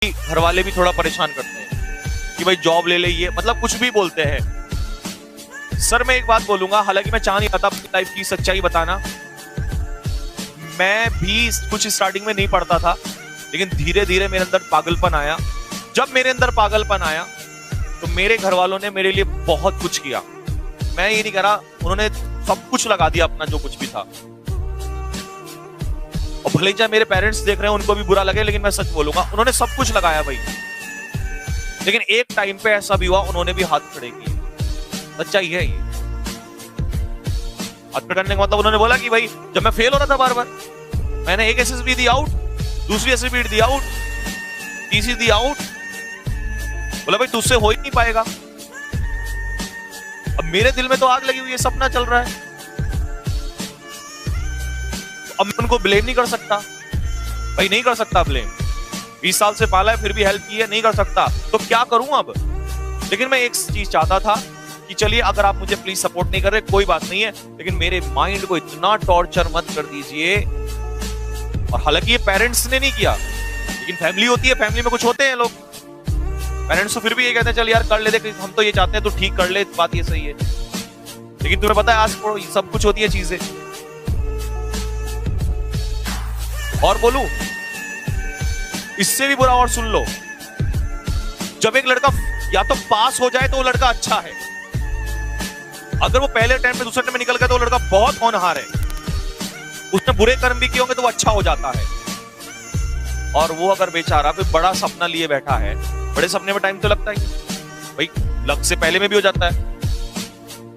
घर वाले भी थोड़ा परेशान करते हैं कि भाई जॉब ले ले, ये मतलब कुछ भी बोलते हैं। सर मैं एक बात बोलूंगा, हालांकि मैं चाह नहीं रहा था अपनी लाइफ की सच्चाई बताना, मैं भी कुछ स्टार्टिंग में नहीं पढ़ता था, लेकिन धीरे धीरे मेरे अंदर पागलपन आया। जब मेरे अंदर पागलपन आया तो मेरे घर वालों ने मेरे लिए बहुत कुछ किया। मैं ये नहीं कह रहा, उन्होंने सब कुछ लगा दिया अपना जो कुछ भी था। और भले चाहे मेरे पेरेंट्स देख रहे हैं उनको भी बुरा लगे, लेकिन मैं सच बोलूंगा, उन्होंने सब कुछ लगाया भाई। लेकिन एक टाइम पे ऐसा भी हुआ, उन्होंने भी हाथ खड़े किए। सच्चाई है ये। हाथ खड़े करने का मतलब उन्होंने बोला कि भाई जब मैं फेल हो रहा था बार बार, मैंने एक एसएसबी दी आउट, दूसरी एसएसबी दी आउट, तीसरी दी आउट, बोला भाई तुझसे हो ही नहीं पाएगा। अब मेरे दिल में तो आग लगी हुई है, सपना चल रहा है। अब मैं उनको ब्लेम नहीं कर सकता भाई, नहीं कर सकता ब्लेम। 20 साल से पाला है, फिर भी हेल्प की है, नहीं कर सकता, तो क्या करूं अब। लेकिन मैं एक चीज चाहता था कि चलिए अगर आप मुझे प्लीज सपोर्ट नहीं कर रहे कोई बात नहीं है, लेकिन मेरे माइंड को इतना टॉर्चर मत कर दीजिए। और हालांकि ये पेरेंट्स ने नहीं किया, लेकिन फैमिली होती है, फैमिली में कुछ होते हैं लोग, पेरेंट्स तो फिर भी ये कहते हैं चल यार कर ले, हम तो ये चाहते हैं तो ठीक कर ले, बात ये सही है। लेकिन तुम्हें पता है आज सब कुछ होती है चीजें। और बोलूं इससे भी बुरा और सुन लो, जब एक लड़का या तो पास हो जाए तो वो लड़का अच्छा है, अगर वो पहले टाइम पे दूसरे टाइम में निकल गया तो वो लड़का बहुत होनहार है, उसने बुरे कर्म भी किए होंगे तो वो अच्छा हो जाता है। और वो अगर बेचारा कोई बड़ा सपना लिए बैठा है, बड़े सपने में टाइम तो लगता ही भाई, लग से पहले में भी हो जाता है,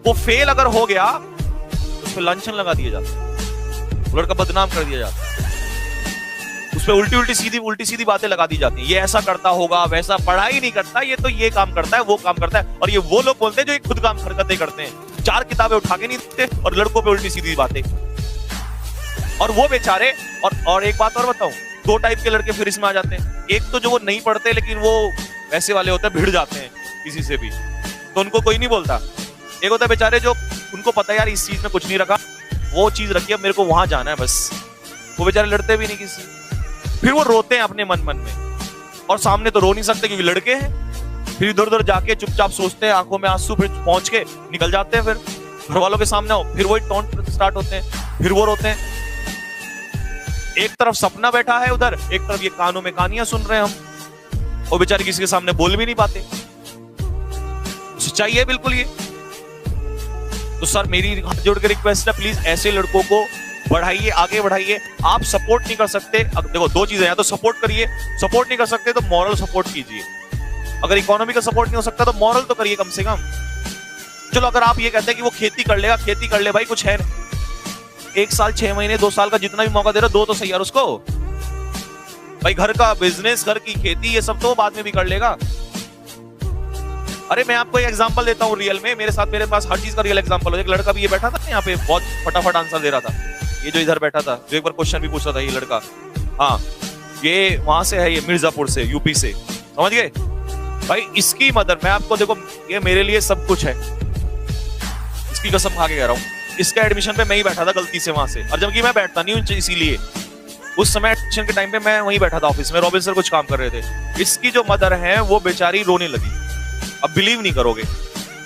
वो फेल अगर हो गया तो उस पर लांछन लगा दिया जाता है, वो लड़का बदनाम कर दिया जाता है, उस पर उल्टी सीधी बातें लगा दी जाती है। ये ऐसा करता होगा, वैसा, पढ़ाई नहीं करता, ये तो ये काम करता है, वो काम करता है। और ये वो लोग बोलते हैं जो ये खुद काम हरकतें करते हैं, 4 किताबें उठा के नहीं देते और लड़कों पे उल्टी सीधी बातें। और वो बेचारे, और एक बात और बताऊं, 2 टाइप के लड़के फिर इसमें आ जाते हैं। एक तो जो वो नहीं पढ़ते लेकिन वो वैसे वाले होते हैं, भिड़ जाते हैं किसी से भी, तो उनको कोई नहीं बोलता। एक होता है बेचारे जो उनको पता है यार इस चीज में कुछ नहीं रखा, वो चीज रखी है, मेरे को वहां जाना है बस, वो बेचारे लड़ते भी नहीं किसी, फिर वो रोते हैं अपने मन में, और सामने तो रो नहीं सकते क्योंकि लड़के हैं। फिर इधर उधर जाके चुपचाप सोचते हैं, आंखों में आंसू, फिर पहुंच के निकल जाते हैं, फिर घर वालों के सामने हो, फिर वही टॉन्ट स्टार्ट होते हैं, फिर वो रोते हैं। एक तरफ सपना बैठा है उधर, एक तरफ ये कानों में कहानियां सुन रहे हैं हम, और बेचारे किसी के सामने बोल भी नहीं पाते। सच्चाई है बिल्कुल ये। तो सर मेरी हाथ जोड़ के रिक्वेस्ट है, प्लीज ऐसे लड़कों को बढ़ाइए, आगे बढ़ाइए। आप सपोर्ट नहीं कर सकते, अब देखो 2 चीजें, या तो सपोर्ट करिए, सपोर्ट नहीं कर सकते तो मॉरल सपोर्ट कीजिए। अगर इकोनॉमी का सपोर्ट नहीं हो सकता तो मॉरल तो करिए कम से कम। चलो अगर आप ये कहते हैं कि वो खेती कर लेगा, खेती कर ले भाई, कुछ है 1 साल 6 महीने 2 साल का जितना भी मौका दे रहा, 2 तो सही यार उसको भाई। घर का बिजनेस, घर की खेती, ये सब तो बाद में भी कर लेगा। अरे मैं आपको एक एग्जांपल देता हूँ रियल में, मेरे पास हर चीज का रियल एग्जांपल हो। एक लड़का भी ये बैठा था यहाँ पे, बहुत फटाफट आंसर दे रहा था, ये जो इधर बैठा था, जो एक बार क्वेश्चन भी पूछ रहा था, ये लड़का, हाँ ये वहां से है, ये मिर्जापुर से, यूपी से, समझ गए भाई। इसकी मदर, मैं आपको देखो, ये मेरे लिए सब कुछ है, इसकी कसम खा के कह रहा हूँ। इसका एडमिशन पे मैं ही बैठा था गलती से वहां से, और जबकि मैं बैठता नहीं हूँ इसीलिए, उस समय एडमिशन के टाइम पे मैं वहीं बैठा था ऑफिस में, रॉबिन सर कुछ काम कर रहे थे। इसकी जो मदर है वो बेचारी रोने लगी, अब बिलीव नहीं करोगे।